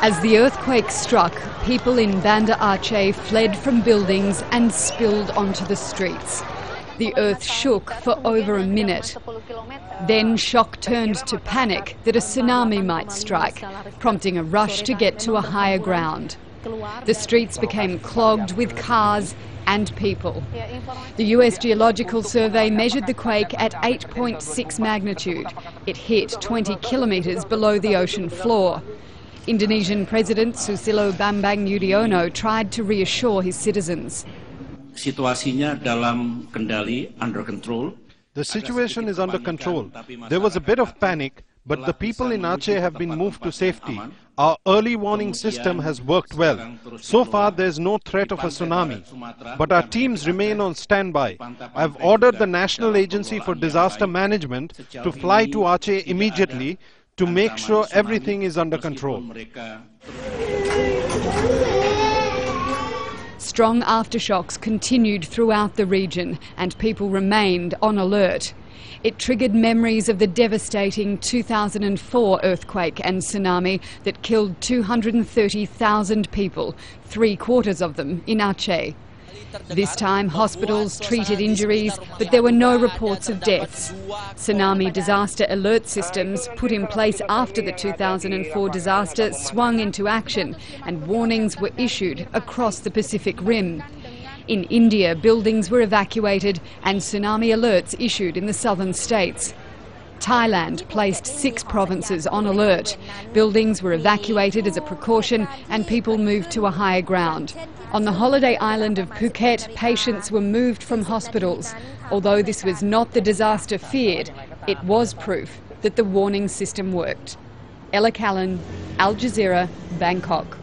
As the earthquake struck, people in Banda Aceh fled from buildings and spilled onto the streets. The earth shook for over a minute. Then shock turned to panic that a tsunami might strike, prompting a rush to get to a higher ground. The streets became clogged with cars and people. The US Geological Survey measured the quake at 8.6 magnitude. It hit 20 kilometres below the ocean floor. Indonesian President Susilo Bambang Yudhoyono tried to reassure his citizens. Situasinya dalam kendali, under control. The situation is under control. There was a bit of panic, but the people in Aceh have been moved to safety. Our early warning system has worked well. So far, there's no threat of a tsunami, but our teams remain on standby. I've ordered the National Agency for Disaster Management to fly to Aceh immediately to make sure everything is under control. Strong aftershocks continued throughout the region and people remained on alert. It triggered memories of the devastating 2004 earthquake and tsunami that killed 230,000 people, 3/4 of them in Aceh. This time hospitals treated injuries, but there were no reports of deaths. Tsunami disaster alert systems put in place after the 2004 disaster swung into action and warnings were issued across the Pacific Rim. In India, buildings were evacuated and tsunami alerts issued in the southern states. Thailand placed 6 provinces on alert. Buildings were evacuated as a precaution and people moved to a higher ground. On the holiday island of Phuket, patients were moved from hospitals. Although this was not the disaster feared, it was proof that the warning system worked. Ella Callan, Al Jazeera, Bangkok.